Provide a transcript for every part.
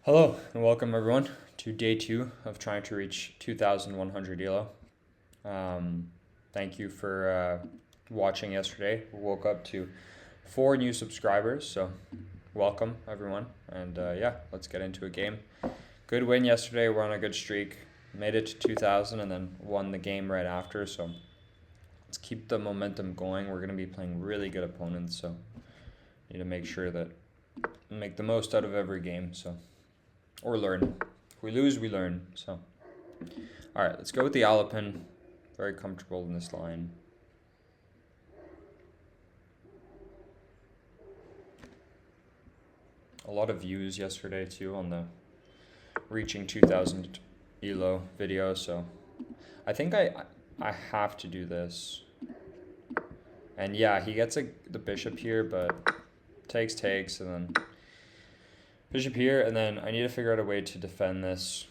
Hello and welcome everyone to day 2 of trying to reach 2,100 ELO. Thank you for watching yesterday. We woke up to 4 new subscribers, so welcome everyone. And yeah, let's get into a game. Good win yesterday. We're on a good streak. Made it to 2,000 and then won the game right after. So let's keep the momentum going. We're going to be playing really good opponents, so need to make sure that make the most out of every game. Or learn. If we lose, we learn. So, all right, let's go with the Alapin. Very comfortable in this line. A lot of views yesterday too on the reaching 2,000 ELO video. So, I think I have to do this. And yeah, he gets the bishop here, but takes, and then bishop here, and then I need to figure out a way to defend this.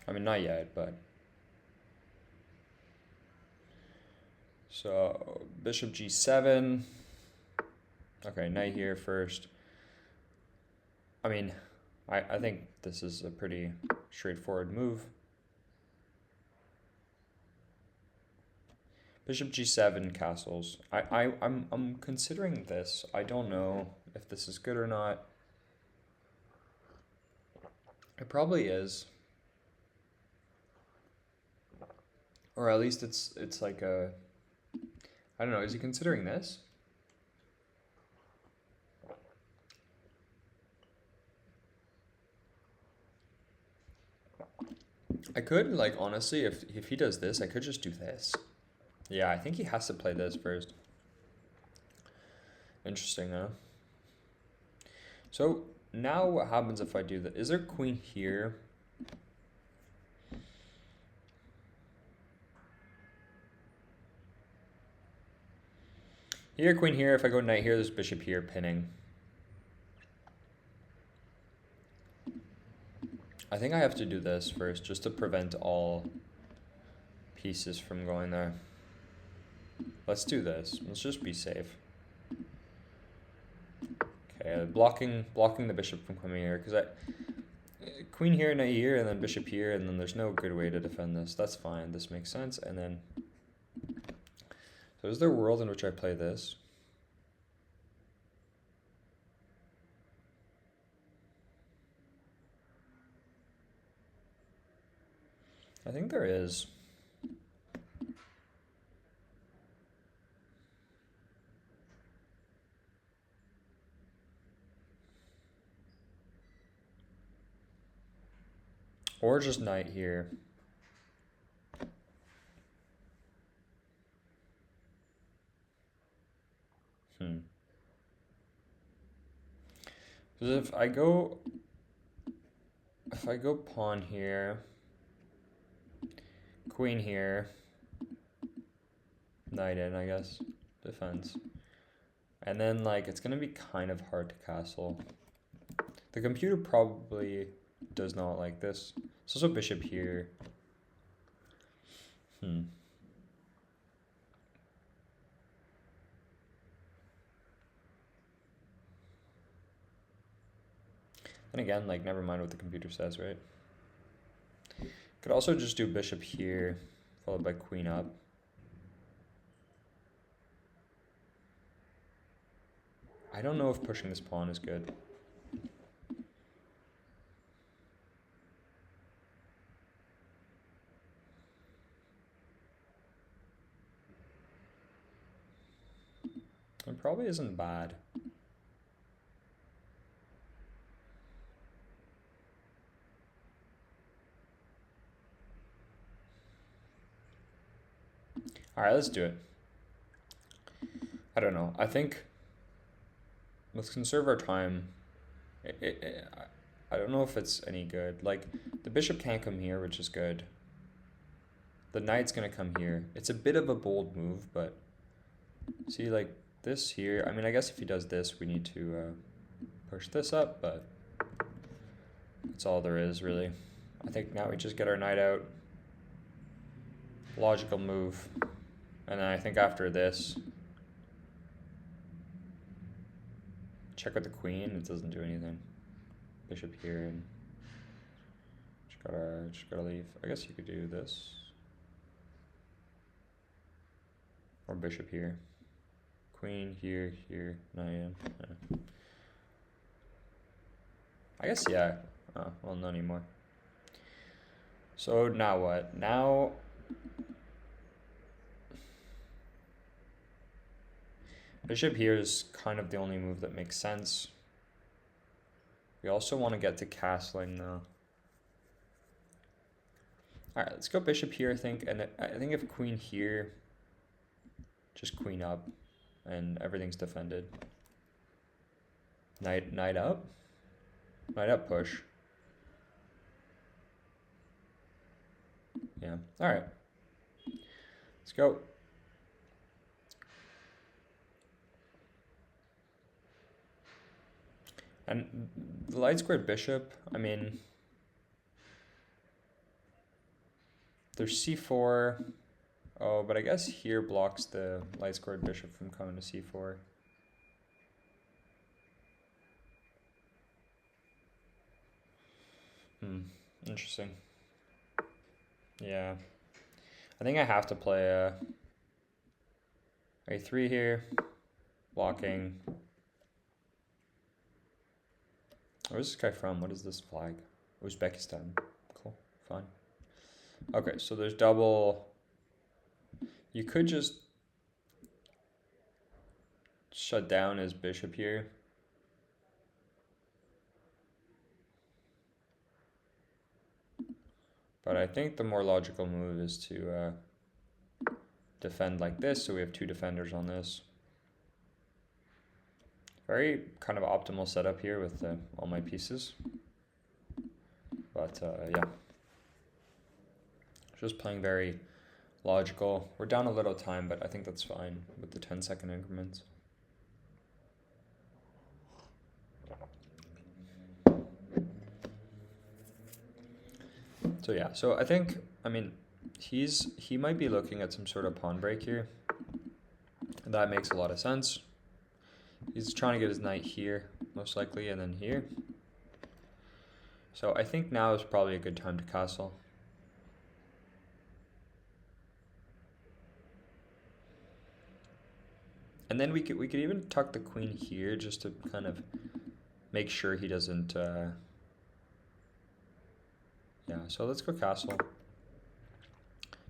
I mean, not yet, but... So, bishop g7. Okay, knight here first. I mean, I think this is a pretty straightforward move. Bishop g7 castles. I'm considering this. I don't know if this is good or not. It probably is. Or at least it's like a... I don't know, is he considering this? I could, like, honestly, if he does this, I could just do this. Yeah, I think he has to play this first. Interesting, huh? So, now what happens if I do that? Is there queen here? Here, queen here. If I go knight here, there's bishop here, pinning. I think I have to do this first, just to prevent all pieces from going there. Let's do this. Let's just be safe. Okay, blocking the bishop from coming here, because queen here, knight here, and then bishop here, and then there's no good way to defend this. That's fine. This makes sense. And then, so is there a world in which I play this? I think there is. Or just knight here. Because if I go pawn here, queen here, knight in, I guess, defense. And then, like, it's gonna be kind of hard to castle. The computer probably does not like this. It's also bishop here. And again, like, never mind what the computer says, right? Could also just do bishop here, followed by queen up. I don't know if pushing this pawn is good. It probably isn't bad. All right, let's do it. I don't know. I think let's conserve our time. I don't know if it's any good. Like, the bishop can't come here, which is good. The knight's going to come here. It's a bit of a bold move, but see, like, this here. I mean, I guess if he does this, we need to push this up, but that's all there is, really. I think now we just get our knight out. Logical move. And then I think after this, check with the queen. It doesn't do anything. Bishop here and just gotta leave. I guess you could do this. Or bishop here. Queen here, here, knight. Yeah. I guess, yeah. Oh, well, not anymore. So now what? Now bishop here is kind of the only move that makes sense. We also want to get to castling though. All right, let's go bishop here, I think. And I think if queen here, just queen up and everything's defended. Knight up. Knight up push. Yeah, all right. Let's go. And the light squared bishop, I mean, there's c4. Oh, but I guess here blocks the light squared bishop from coming to c4. Interesting. Yeah. I think I have to play a a3 here, blocking. Where's this guy from? What is this flag? Uzbekistan. Cool, fine. Okay, so there's double. You could just shut down his bishop here. But I think the more logical move is to defend like this, so we have two defenders on this. Very kind of optimal setup here with all my pieces. But yeah, just playing very logical. We're down a little time, but I think that's fine with the 10-second increments. So yeah, so I think, I mean, he might be looking at some sort of pawn break here. And that makes a lot of sense. He's trying to get his knight here, most likely, and then here. So I think now is probably a good time to castle. And then we could even tuck the queen here just to kind of make sure he doesn't. Yeah, so let's go castle.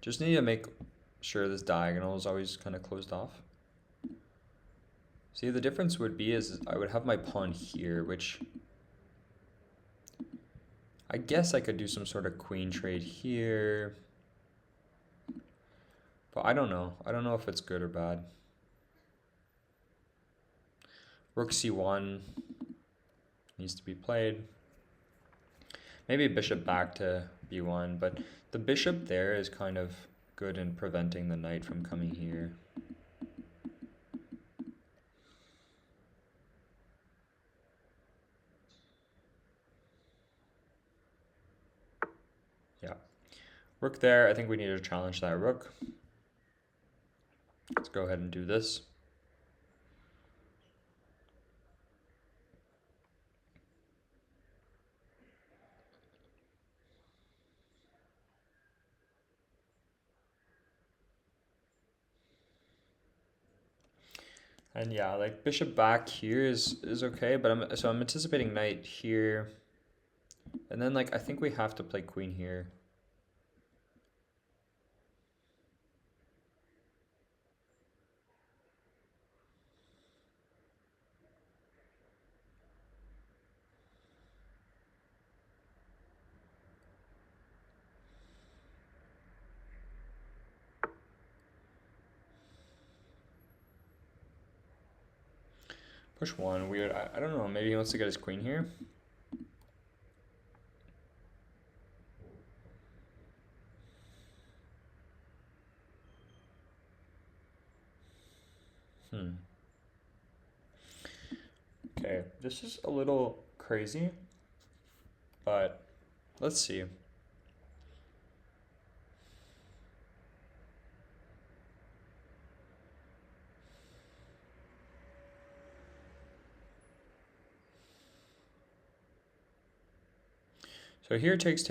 Just need to make sure this diagonal is always kind of closed off. See, the difference would be is I would have my pawn here, which I guess I could do some sort of queen trade here. But I don't know. I don't know if it's good or bad. Rook c1 needs to be played. Maybe bishop back to b1, but the bishop there is kind of good in preventing the knight from coming here. Yeah. Rook there, I think we need to challenge that rook. Let's go ahead and do this. And yeah, like bishop back here is okay, but I'm anticipating knight here. And then like I think we have to play queen here. Push one, weird. I don't know, maybe he wants to get his queen here. Okay, this is a little crazy, but let's see. So here takes.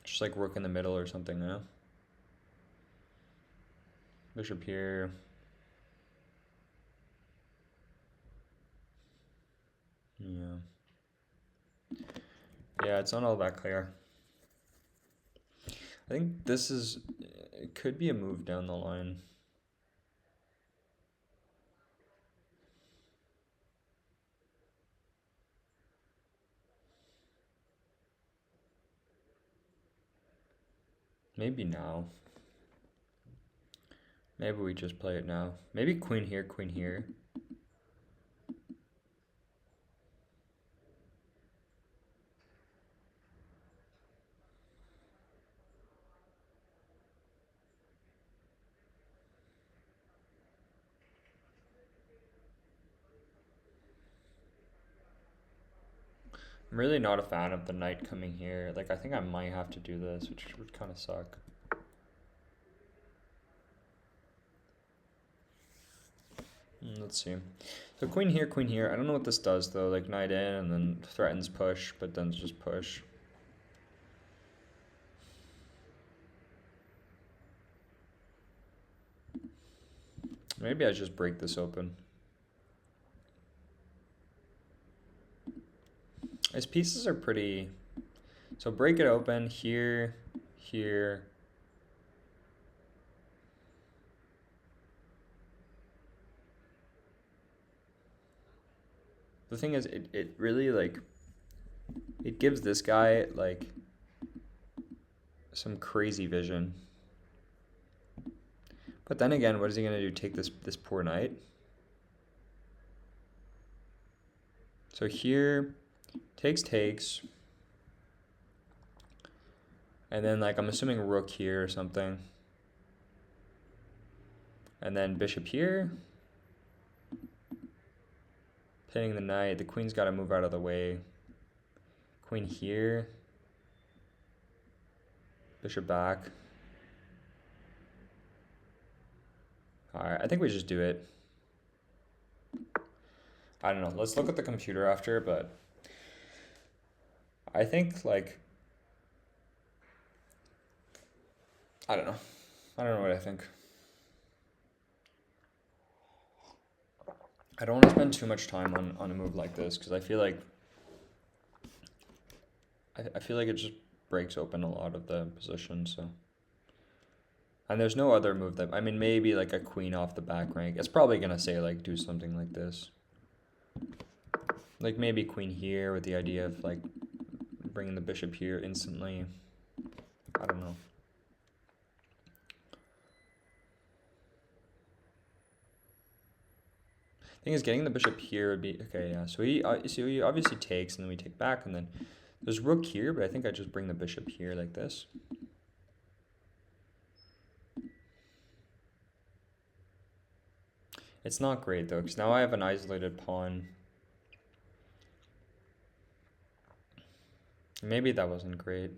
Just like rook in the middle or something, you know? Bishop here. Yeah. Yeah, it's not all that clear. I think this is, it could be a move down the line. Maybe now. Maybe we just play it now. Maybe queen here, queen here. I'm really not a fan of the knight coming here. Like, I think I might have to do this, which would kind of suck. Let's see. So queen here. I don't know what this does though. Like knight in and then threatens push, but then just push. Maybe I just break this open. His pieces are pretty... So break it open here, here. The thing is, it really, like, it gives this guy, like, some crazy vision. But then again, what is he going to do? Take this poor knight? So here, takes. And then, like, I'm assuming rook here or something. And then bishop here. Pinning the knight. The queen's got to move out of the way. Queen here. Bishop back. Alright, I think we just do it. I don't know. Let's look at the computer after, but I think, like, I don't know. I don't know what I think. I don't want to spend too much time on a move like this because I feel like it just breaks open a lot of the position. So, and there's no other move that, I mean, maybe like a queen off the back rank. It's probably gonna say like do something like this, like maybe queen here with the idea of like bringing the bishop here instantly. I don't know. Thing is, getting the bishop here would be okay. Yeah. So he obviously takes, and then we take back, and then there's rook here. But I think I just bring the bishop here like this. It's not great though, because now I have an isolated pawn. Maybe that wasn't great.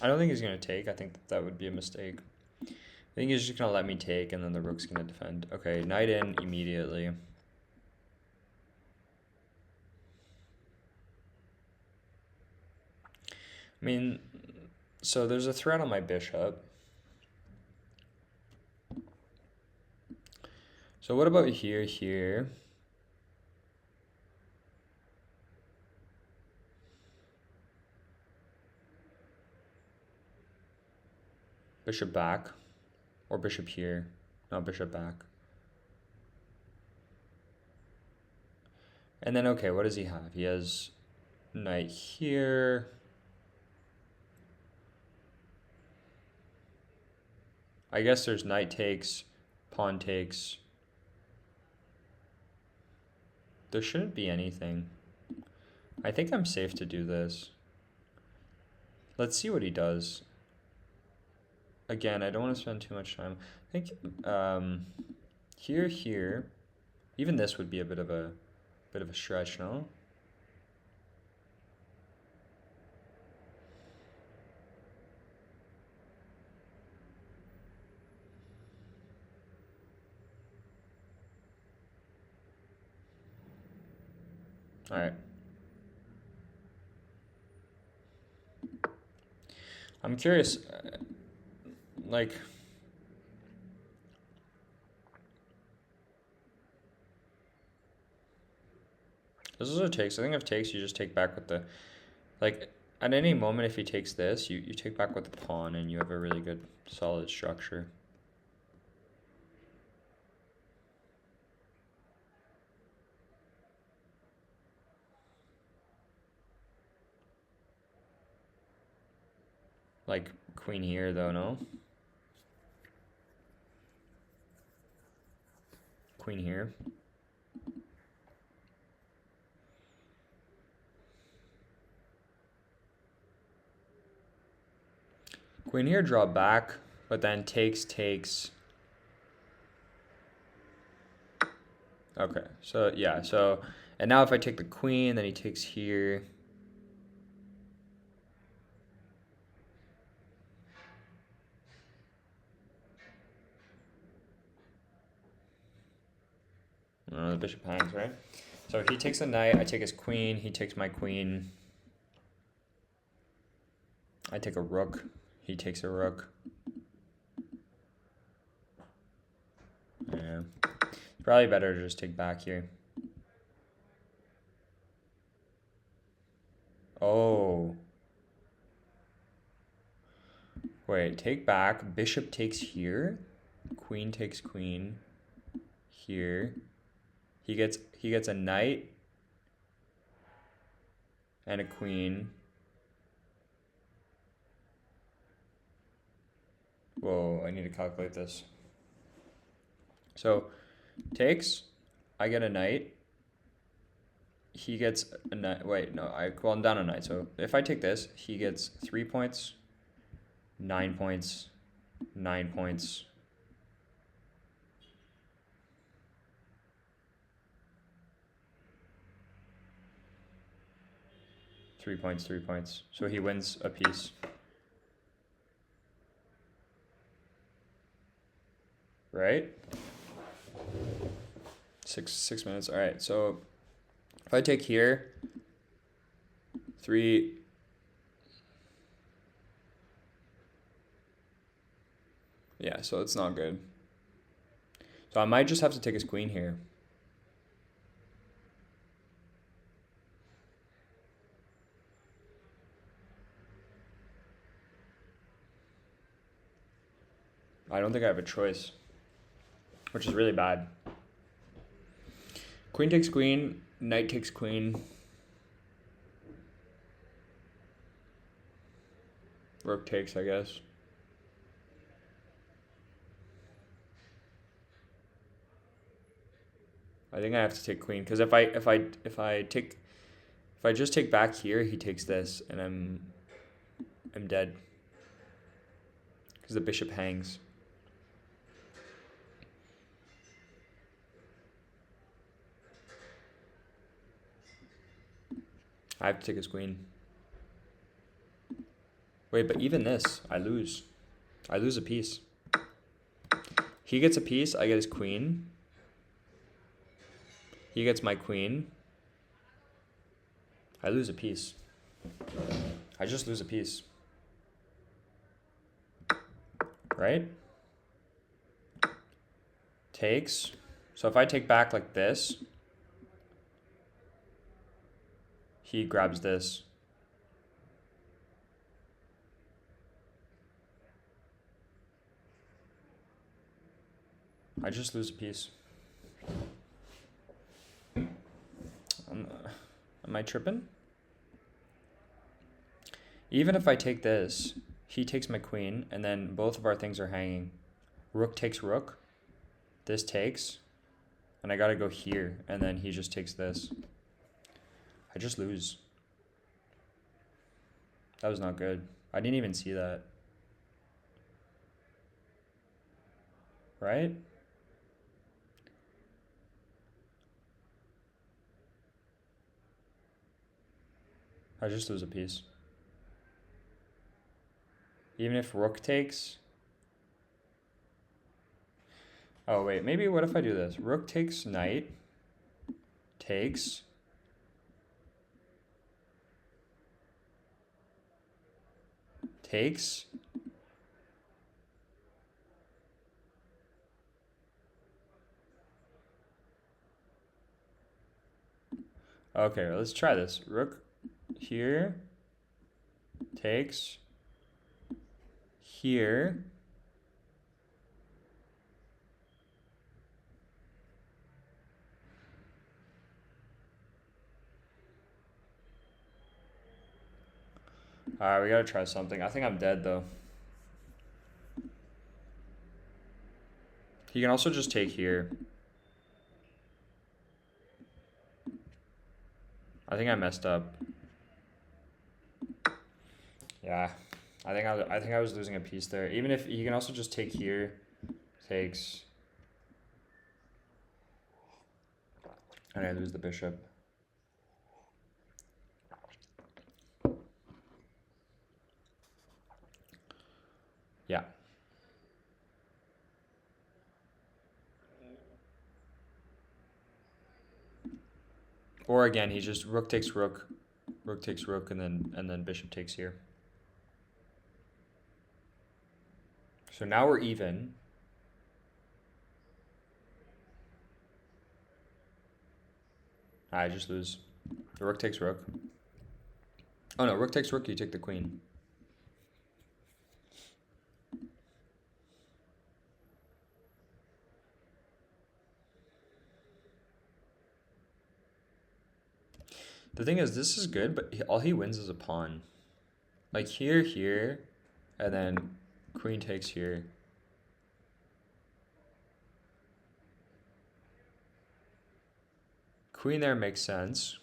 I don't think he's going to take. I think that would be a mistake. I think he's just going to let me take, and then the rook's going to defend. Okay, knight in immediately. I mean, so there's a threat on my bishop. So what about here? Bishop back, or bishop here. No, bishop back. And then, okay, what does he have? He has knight here. I guess there's knight takes, pawn takes. There shouldn't be anything. I think I'm safe to do this. Let's see what he does. again, I don't want to spend too much time. I think here, even this would be a bit of a stretch, no? All right. I'm curious, like, this is what it takes. I think if takes, you just take back with the, like, at any moment, if he takes this, you take back with the pawn, and you have a really good, solid structure. Like, queen here, though, no? Queen here. Queen here, draw back, but then takes. Okay, so yeah, so, and now if I take the queen, then he takes here. The bishop hangs, right? So he takes a knight, I take his queen, he takes my queen. I take a rook, he takes a rook. Yeah. Probably better to just take back here. Oh. Wait, take back, bishop takes here, queen takes queen here. He gets a knight and a queen. Whoa, I need to calculate this. So, takes, I get a knight. He gets a knight. Wait, no, I'm down a knight. So if I take this, he gets 3 points, 9 points, 9 points. Three points. So he wins a piece. Right? 6 minutes. All right. So if I take here, 3. Yeah, so it's not good. So I might just have to take his queen here. I don't think I have a choice, which is really bad. Queen takes queen, knight takes queen. Rook takes, I guess. I think I have to take queen because if I just take back here, he takes this, and I'm dead because the bishop hangs. I have to take his queen. Wait, but even this, I lose. I lose a piece. He gets a piece, I get his queen. He gets my queen. I lose a piece. I just lose a piece. Right? Takes. So if I take back like this, he grabs this. I just lose a piece. Am I tripping? Even if I take this, he takes my queen, and then both of our things are hanging. Rook takes rook. This takes. And I gotta go here, and then he just takes this. I just lose. That was not good. I didn't even see that. right? I just lose a piece. Even if rook takes. Oh, wait. Maybe what if I do this? Rook takes knight. Takes. Takes. Okay, let's try this. Rook here. Takes. Here. Alright, we gotta try something. I think I'm dead though. He can also just take here. I think I messed up. Yeah, I think I was losing a piece there. Even if he can also just take here, takes, and I lose the bishop. Yeah. Or again, he just rook takes rook, and then bishop takes here. So now we're even. I just lose. The rook takes rook. Oh no, rook takes rook, you take the queen. The thing is, this is good, but all he wins is a pawn. Like here, and then queen takes here. Queen there makes sense.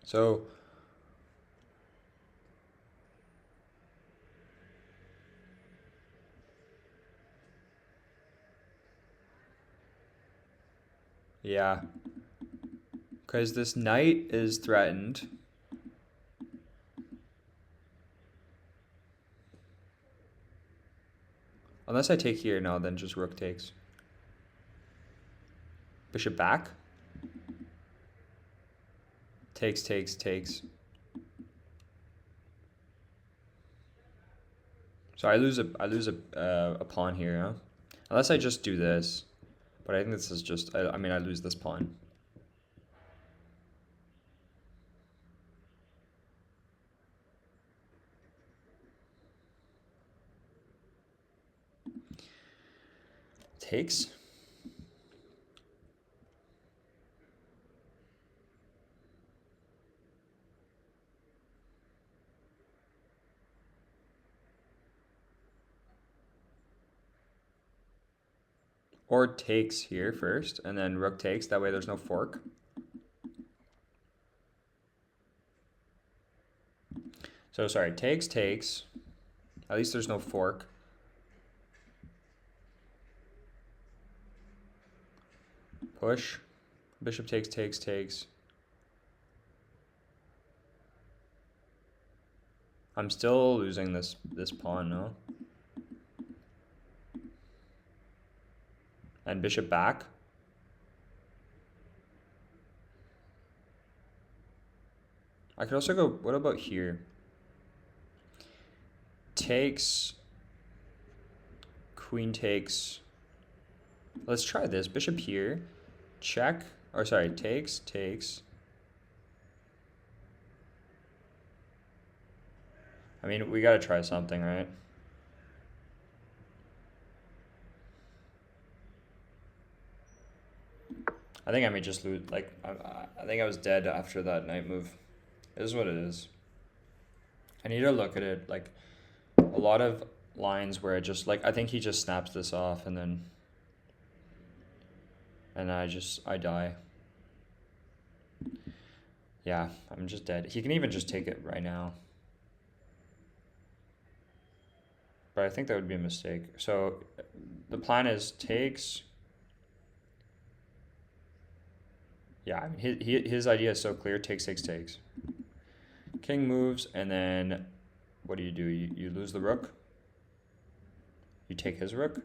So yeah, because this knight is threatened. Unless I take here, no, then just rook takes. Bishop back. Takes. So I lose a pawn here, huh? Unless I just do this. But I think this is just, I mean, I lose this pawn. Takes. Or takes here first, and then rook takes. That way there's no fork. So sorry, takes. At least there's no fork. Push. Bishop takes. I'm still losing this pawn, no? And bishop back. I could also go, what about here? Takes. Queen takes. Let's try this. Bishop here. Check. Or sorry, takes. I mean, we gotta try something, right? I think I may just lose. Like, I think I was dead after that knight move. It is what it is. I need to look at it. Like, a lot of lines where it just, like, I think he just snaps this off and then... And I die. Yeah, I'm just dead. He can even just take it right now. But I think that would be a mistake. So the plan is takes. Yeah, I mean, his idea is so clear. Take 6 takes. King moves, and then what do? You lose the rook. You take his rook.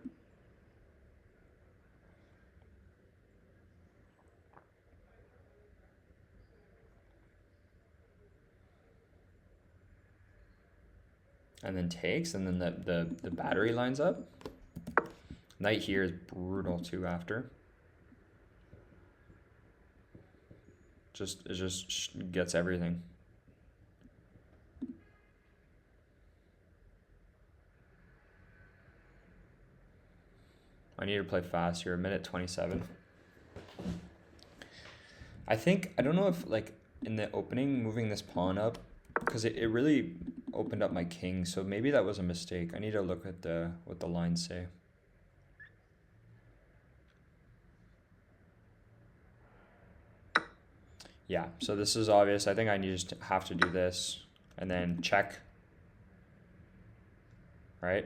And then takes, and then the battery lines up. Knight here is brutal too after. It just gets everything. I need to play fast here. 1:27. I don't know if like in the opening moving this pawn up, because it really opened up my king, so maybe that was a mistake. I need to look at what the lines say. Yeah, so this is obvious. I think I need to have to do this and then check. Right?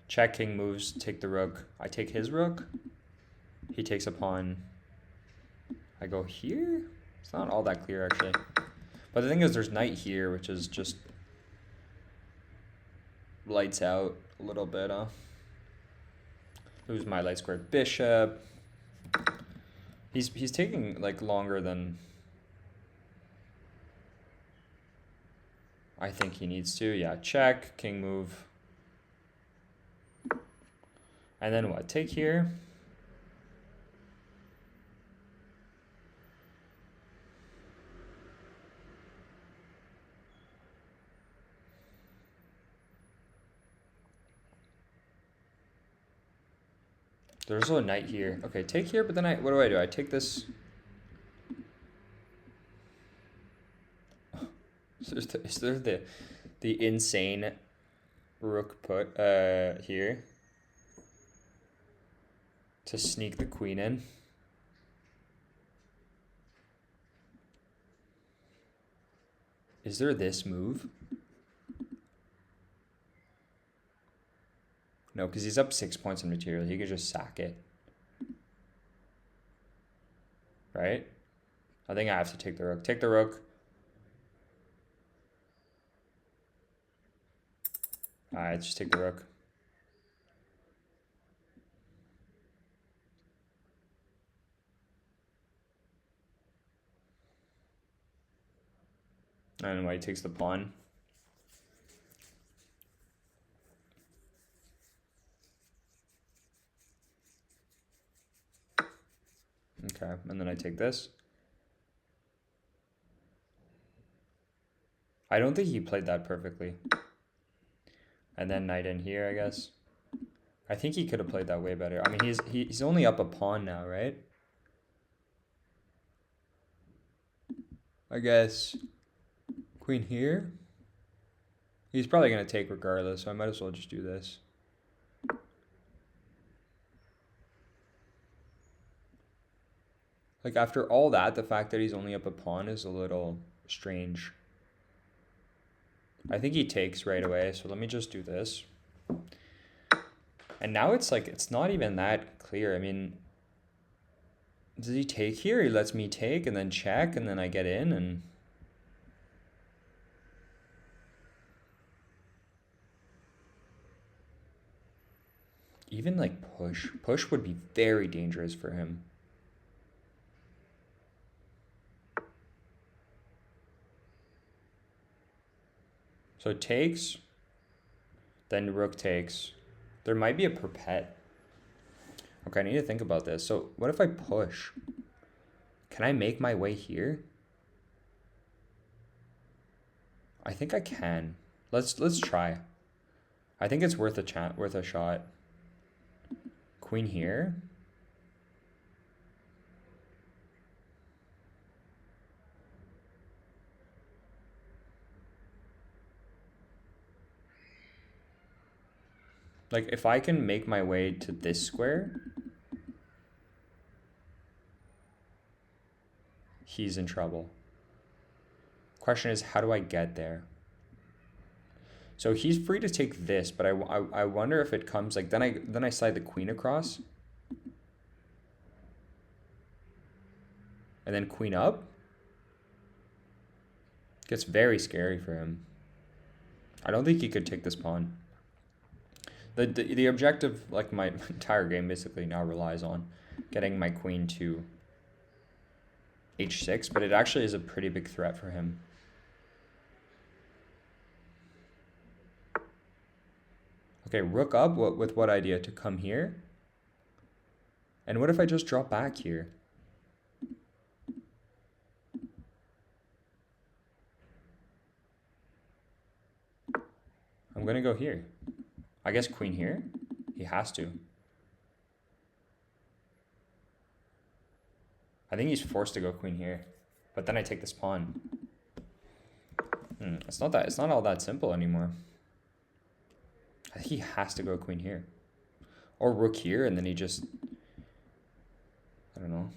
Check, king moves, take the rook. I take his rook. He takes a pawn. I go here? It's not all that clear actually. But the thing is there's knight here, which is just lights out a little bit, huh? Lose my light squared bishop. He's taking like longer than I think he needs to. Yeah, check, king move. And then what? Take here. There's also a knight here. Okay, take here, but then what do? I take this. Is there the insane rook put here to sneak the queen in? Is there this move? No, because he's up 6 points in material. He could just sack it. Right? I think I have to take the rook. Take the rook. Alright, just take the rook. And white takes the pawn. Okay, and then I take this. I don't think he played that perfectly. And then knight in here, I guess. I think he could have played that way better. I mean, he's only up a pawn now, right? I guess queen here. He's probably going to take regardless, so I might as well just do this. Like, after all that, the fact that he's only up a pawn is a little strange. I think he takes right away, so let me just do this. And now it's like, it's not even that clear. I mean, does he take here? He lets me take and then check, and then I get in, and... Even like push. Push would be very dangerous for him. So it takes, then rook takes. There might be a perpet. Okay, I need to think about this. So what if I push? Can I make my way here? I think I can. Let's try. I think it's worth a shot. Queen here. Like, if I can make my way to this square, he's in trouble. Question is, how do I get there? So he's free to take this, but I wonder if it comes like then I slide the queen across, and then queen up. Gets very scary for him. I don't think he could take this pawn. The objective, like my entire game, basically now relies on getting my queen to h6, but it actually is a pretty big threat for him. Okay, rook up. With what idea? To come here? And what if I just drop back here? I'm gonna go here. I guess queen here? He has to. I think he's forced to go queen here. But then I take this pawn. It's not all that simple anymore. I think he has to go queen here. Or rook here, and then he just... I don't know.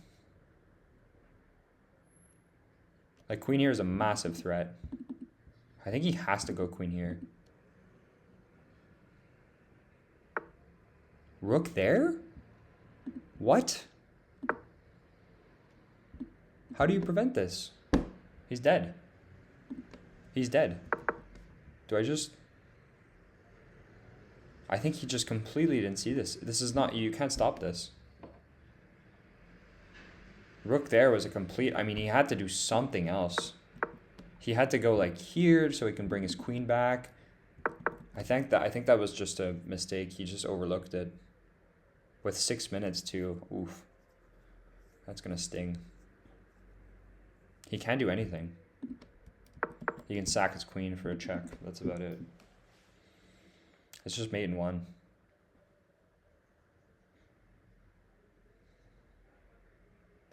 Like, queen here is a massive threat. I think he has to go queen here. Rook there? What? How do you prevent this? He's dead. He's dead. Do I just... I think he just completely didn't see this. This is not... You can't stop this. Rook there was a complete... I mean, he had to do something else. He had to go like here so he can bring his queen back. I think that was just a mistake. He just overlooked it. With 6 minutes too. Oof. That's gonna sting. He can't do anything. He can sack his queen for a check. That's about it. It's just mate in one.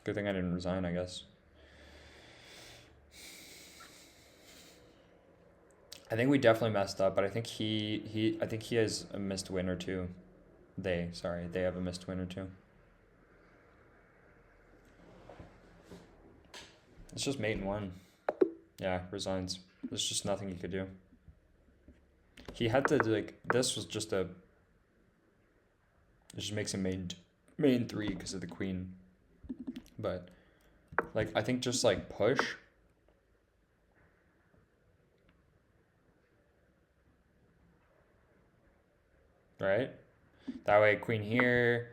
Good thing I didn't resign, I guess. I think we definitely messed up, but I think he has a missed win or two. They have a missed win or two. It's just mate in one. Yeah, resigns. There's just nothing he could do. He had to, like, this was just a... It just makes him main 3 because of the queen. But, like, I think just, like, push. Right? That way, queen here,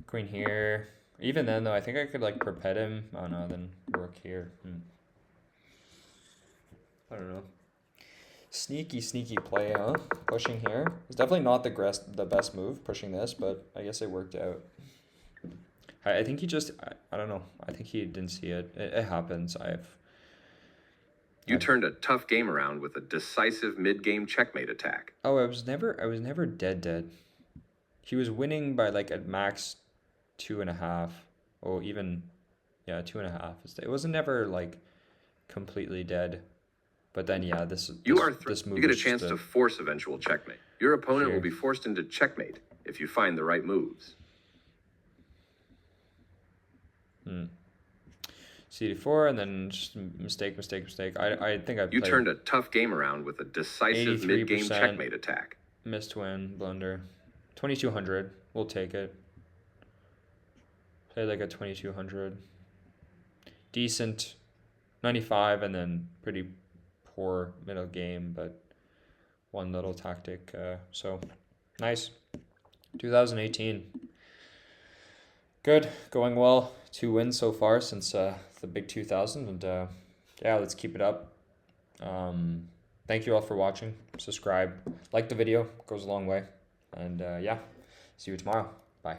queen here. Even then, though, I think I could, like, perpet him. Oh, no, then rook here. I don't know. Sneaky play, huh? Pushing here. It's definitely not the best move, pushing this, but I guess it worked out. I think he just... I don't know. I think he didn't see it. It happens. You turned a tough game around with a decisive mid-game checkmate attack. Oh, I was never dead. He was winning by like at max 2.5. Oh, even, yeah, 2.5. It wasn't never like completely dead. But then, yeah, this move. You get a chance to force eventual checkmate. Your opponent will be forced into checkmate if you find the right moves. CD4 and then just mistake. I think I played... You turned a tough game around with a decisive mid-game checkmate attack. Missed win, blunder. 2200, we'll take it. Play like a 2200. Decent 95 and then pretty poor middle game, but one little tactic. So nice. 2018. Good, going well. 2 wins so far since the big 2000, and yeah, let's keep it up. Thank you all for watching. Subscribe, like the video, goes a long way, and yeah, see you tomorrow. Bye.